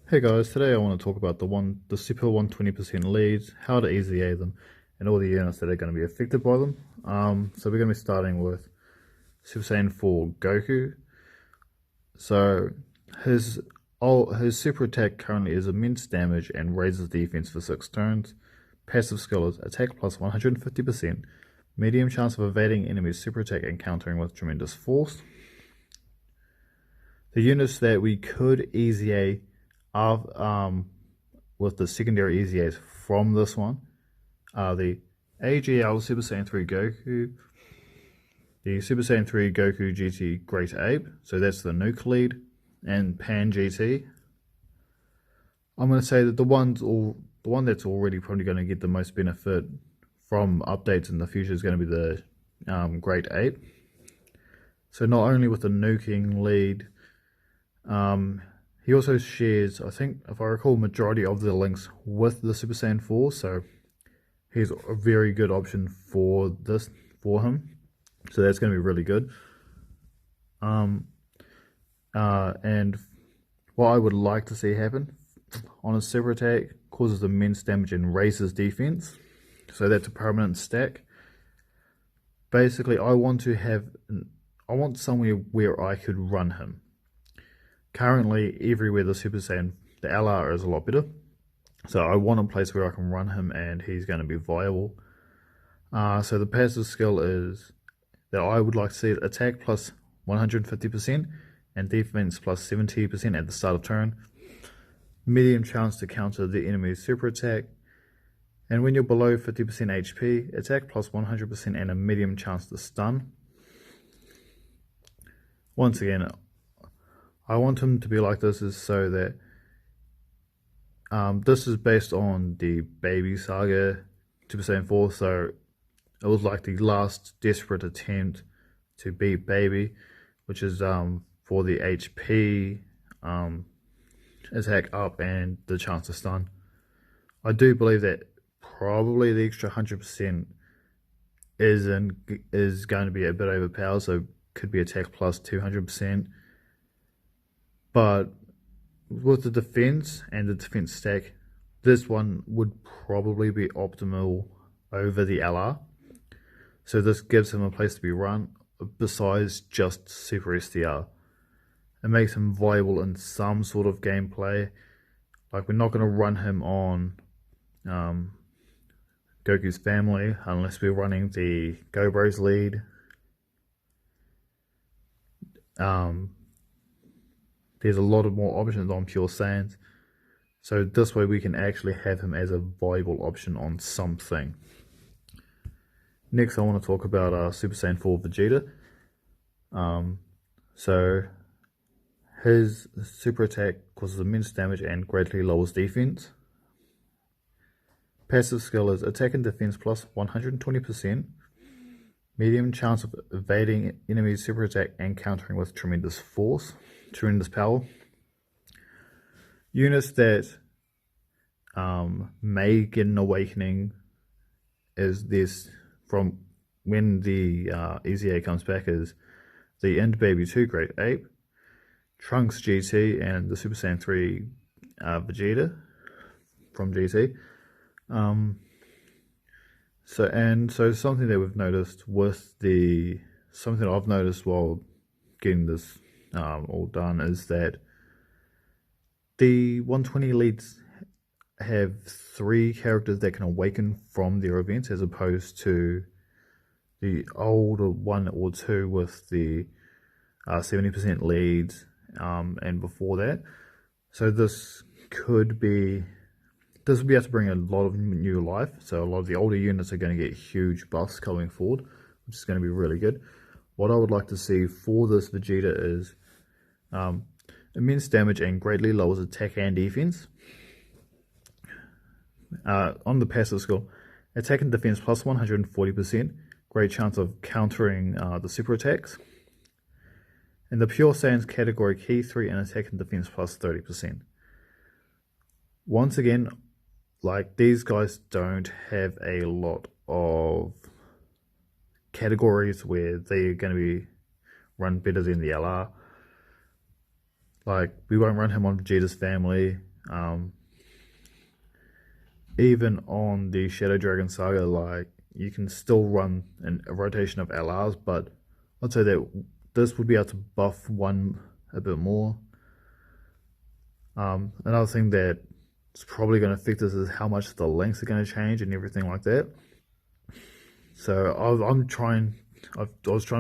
Hey guys, today I want to talk about the super 120% leads, how to EZA them, and all the units that are going to be affected by them. So we're going to be starting with Super Saiyan 4 Goku. So his his super attack currently is immense damage and raises defense for 6 turns. Passive skill is attack plus 150%, medium chance of evading enemy's super attack and countering with tremendous force. The units that we could EZA are, with the secondary EZAs from this one are the AGL Super Saiyan 3 Goku, the Super Saiyan 3 Goku GT Great Ape, so that's the nuke lead, and Pan GT. I'm going to say that the one that's already probably going to get the most benefit from updates in the future is going to be the Great Ape. So not only with the nuking lead, he also shares, I think, if I recall, majority of the links with the Super Saiyan 4, so he's a very good option for him. So that's going to be really good. And what I would like to see happen on a super attack causes immense damage and raises defense. So that's a permanent stack. Basically, I want somewhere where I could run him. Currently, everywhere the Super Saiyan, the LR is a lot better. So I want a place where I can run him and he's going to be viable. So the passive skill is that I would like to see attack plus 150% and defense plus 70% at the start of turn. Medium chance to counter the enemy's super attack. And when you're below 50% HP, attack plus 100% and a medium chance to stun. Once again, I want him to be like this is so that this is based on the Baby Saga Super Saiyan 4, so it was like the last desperate attempt to beat Baby, which is for the HP attack up and the chance to stun. I do believe that probably the extra 100% is going to be a bit overpowered, so could be attack plus 200%. But with the defense and the defense stack, this one would probably be optimal over the LR. So this gives him a place to be run besides just Super STR. It makes him viable in some sort of gameplay. Like, we're not going to run him on Goku's family unless we're running the Go Bros lead. There's a lot of more options on Pure Saiyans. So this way we can actually have him as a viable option on something. Next I want to talk about Super Saiyan 4 Vegeta. So his super attack causes immense damage and greatly lowers defense. Passive skill is attack and defense plus 120%. Medium chance of evading enemy's super attack and countering with tremendous force, tremendous power. Units that may get an awakening is this from when the EZA comes back is the End Baby 2 Great Ape, Trunks GT, and the Super Saiyan 3 Vegeta from GT. So something that we've noticed something that I've noticed while getting this all done is that the 120 leads have 3 characters that can awaken from their events, as opposed to the older 1 or 2 with the 70% leads and before that. So this would be able to bring a lot of new life. So a lot of the older units are going to get huge buffs going forward, which is going to be really good. What I would like to see for this Vegeta is immense damage and greatly lowers attack and defense. On the passive skill, attack and defense plus 140%, great chance of countering the super attacks. In the Pure Saiyans category, key 3 and attack and defense plus 30%. Once again, like, these guys don't have a lot of categories where they're going to be run better than the LR. Like, we won't run him on Vegeta's family. Even on the Shadow Dragon Saga, like, you can still run a rotation of LRs, but I'd say that this would be able to buff one a bit more. Another thing that's probably going to affect this is how much the lengths are going to change and everything like that. So I was trying to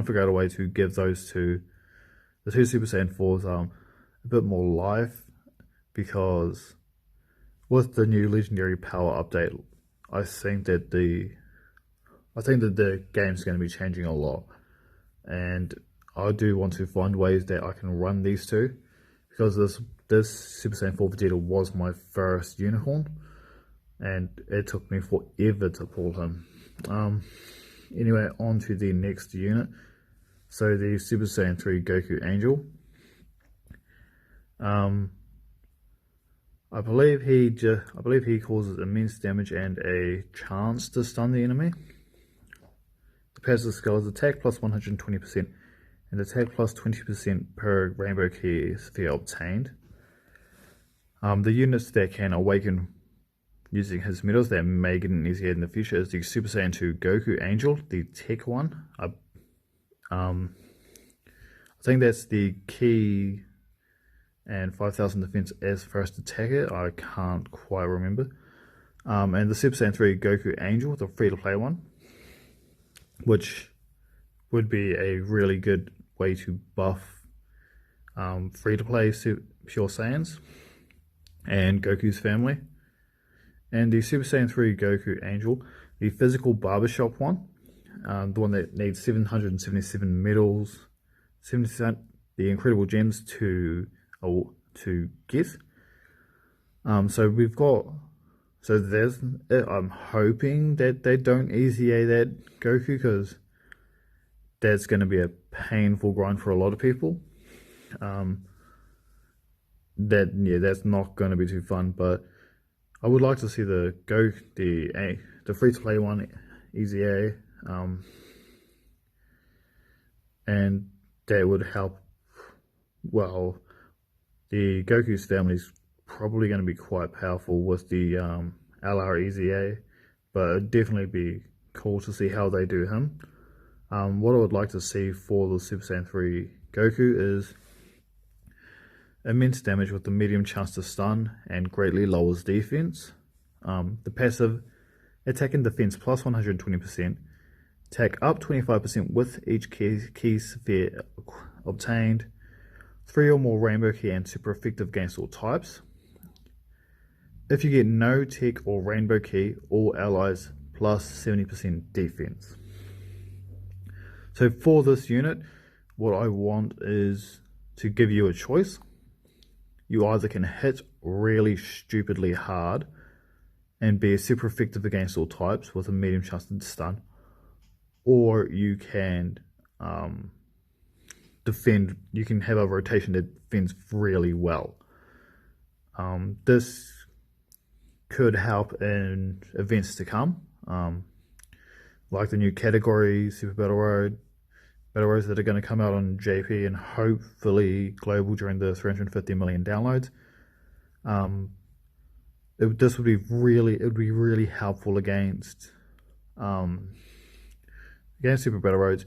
figure out a way to give the two Super Saiyan 4s a bit more life, because with the new Legendary Power update, I think that the game's going to be changing a lot, and I do want to find ways that I can run these two, because this Super Saiyan 4 Vegeta was my first unicorn, and it took me forever to pull him. Anyway, on to the next unit. So the Super Saiyan 3 Goku Angel. I believe he causes immense damage and a chance to stun the enemy. The passive skill is attack plus 120% and attack plus 20% per rainbow key sphere obtained. The units that can awaken using his medals that may get an EZA in the future is the Super Saiyan 2 Goku Angel, the tech one. I think that's the key and 5,000 defense as first attacker. I can't quite remember. And the Super Saiyan 3 Goku Angel, the free-to-play one, which would be a really good way to buff free-to-play Pure Saiyans and Goku's family. And the Super Saiyan 3 Goku Angel, the physical barbershop one, the one that needs 777 medals, 70% the incredible gems to get. I'm hoping that they don't EZA that Goku, because that's going to be a painful grind for a lot of people. That's not going to be too fun, but I would like to see the free to play one EZA, and that would help. Well, the Goku's family is probably going to be quite powerful with the LR EZA, but it'd definitely be cool to see how they do him. What I would like to see for the Super Saiyan 3 Goku is immense damage with the medium chance to stun and greatly lowers defense. The passive, attack and defense plus 120%, attack up 25% with each key sphere obtained, 3 or more rainbow key and super effective against all types. If you get no tech or rainbow key, all allies plus 70% defense. So for this unit, what I want is to give you a choice. You either can hit really stupidly hard and be super effective against all types with a medium chance to stun, or you can defend. You can have a rotation that defends really well. This could help in events to come, like the new category Super Battle Roads that are going to come out on JP and hopefully global during the 350 million downloads. This would be really helpful against Super Battle Roads,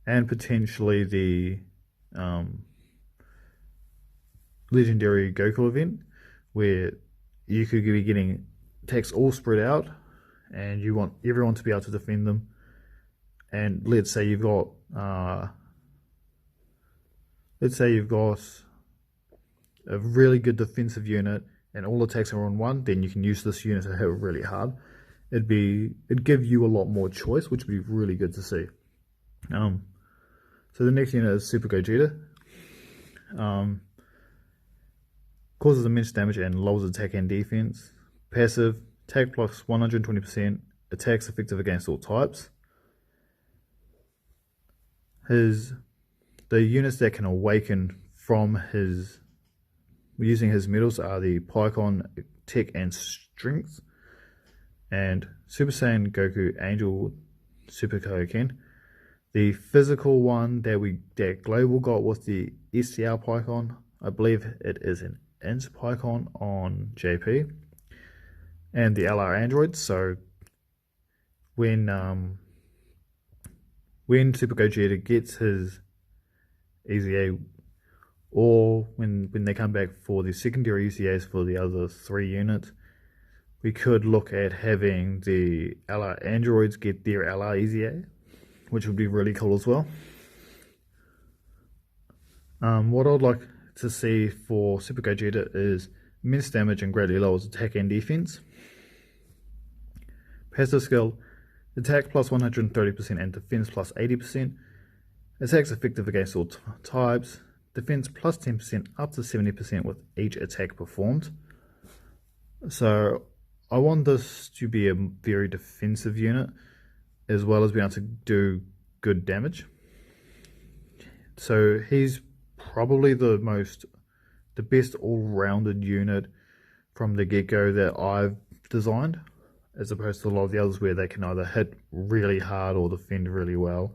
and potentially the Legendary Goku event, where you could be getting attacks all spread out and you want everyone to be able to defend them. And let's say you've got a really good defensive unit and all attacks are on one, then you can use this unit to hit really hard. It'd give you a lot more choice, which would be really good to see. So the next unit is Super Gogeta. Causes immense damage and lowers attack and defense. Passive, attack plus 120%, attacks effective against all types. The units that can awaken from using his medals are the Pycon, Tech and Strength, and Super Saiyan Goku Angel Super Kaioken. The physical one that Global got was the SCR Pycon. I believe it is an int PyCon on JP and the LR androids. So when Super Gogeta gets his EZA, or when they come back for the secondary EZAs for the other 3 units, we could look at having the LR androids get their LR EZA, which would be really cool as well. What I'd like to see for Super Gogeta is immense damage and greatly lowers attack and defense. Passive skill, attack plus 130% and defense plus 80%. Attacks effective against all types. Defense plus 10% up to 70% with each attack performed. So I want this to be a very defensive unit, as well as being able to do good damage. So he's probably the best all-rounded unit from the get-go that I've designed, as opposed to a lot of the others where they can either hit really hard or defend really well,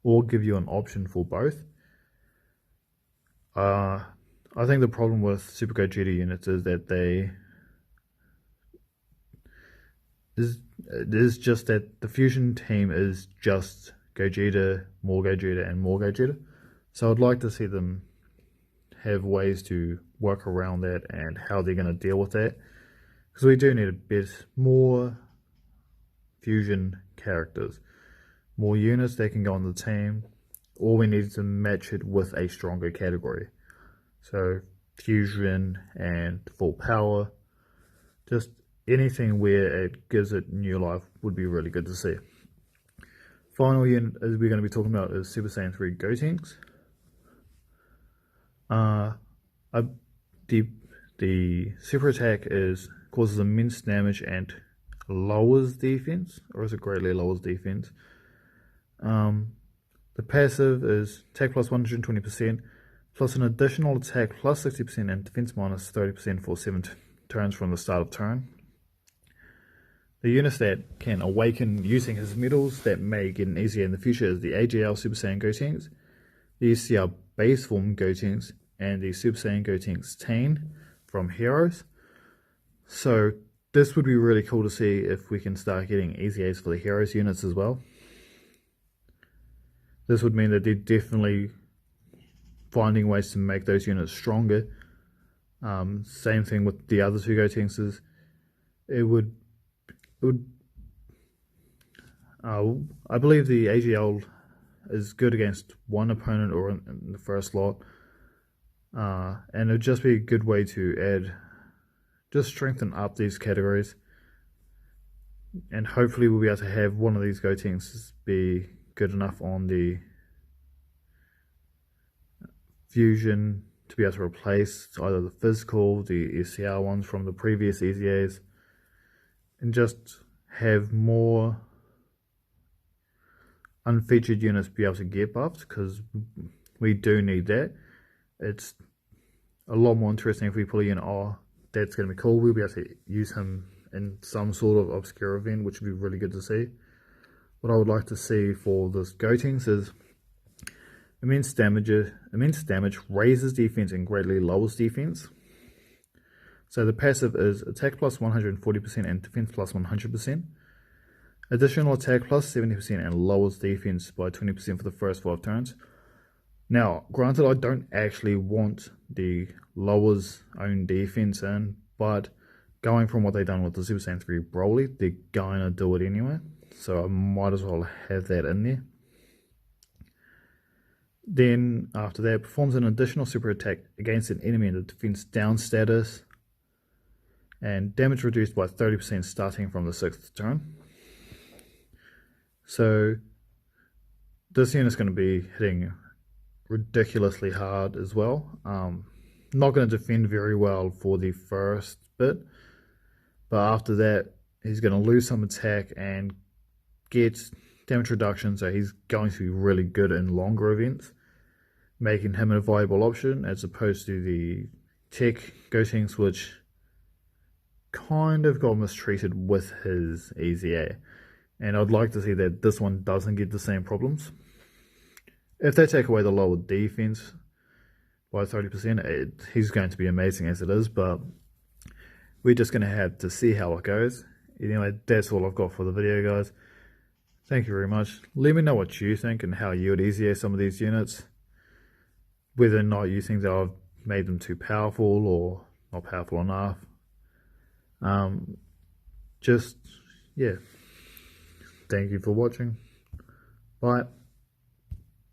or give you an option for both. I think the problem with Super Gogeta units is that it is just that the fusion team is just Gogeta, more Gogeta, and more Gogeta. So I'd like to see them have ways to work around that and how they're going to deal with that, because we do need a bit more fusion characters, more units that can go on the team, or we need to match it with a stronger category. So fusion and full power, just anything where it gives it new life would be really good to see. Final unit as we're going to be talking about is Super Saiyan 3 Gotenks. The super attack causes immense damage and lowers defense, or is it greatly lowers defense? The passive is attack plus 120%, plus an additional attack plus 60% and defense minus 30% for 7 turns from the start of turn. The units that can awaken using his medals that may get an EZA in the future is the AGL Super Saiyan Gotenks, the ECR base form Gotenks, and the Super Saiyan Gotenks Teen from Heroes. So this would be really cool to see if we can start getting EZAs for the Heroes units as well. This would mean that they're definitely finding ways to make those units stronger. Same thing with the other 2 Gotenks. I believe the AGL is good against one opponent or in the first lot, and it would just be a good way to just strengthen up these categories, and hopefully we'll be able to have one of these Gotenks be good enough on the fusion to be able to replace either the physical, the SCR ones from the previous EZAs, and just have more unfeatured units be able to get buffed, because we do need that. It's a lot more interesting if we pull a unit, oh, that's going to be cool, we'll be able to use him in some sort of obscure event, which would be really good to see. What I would like to see for this Gotenks is immense damage raises defense and greatly lowers defense. So the passive is attack plus 140% and defense plus 100%. Additional attack plus 70% and lowers defense by 20% for the first 5 turns. Now, granted, I don't actually want the lowers own defense in, but going from what they've done with the Super Saiyan 3 Broly, they're going to do it anyway. So I might as well have that in there. Then after that, performs an additional super attack against an enemy in the defense down status, and damage reduced by 30% starting from the 6th turn. So this unit's going to be hitting ridiculously hard as well. Not going to defend very well for the first bit, but after that he's going to lose some attack and get damage reduction, so he's going to be really good in longer events, making him a viable option as opposed to the tech Gotenks, which kind of got mistreated with his EZA, and I'd like to see that this one doesn't get the same problems. If they take away the lower defense by 30%. He's going to be amazing as it is, but we're just going to have to see how it goes. Anyway, that's all I've got for the video, guys. Thank you very much. Let me know what you think and how you would EZA some of these units. Whether or not you think that I've made them too powerful or not powerful enough. Yeah. Thank you for watching. Bye.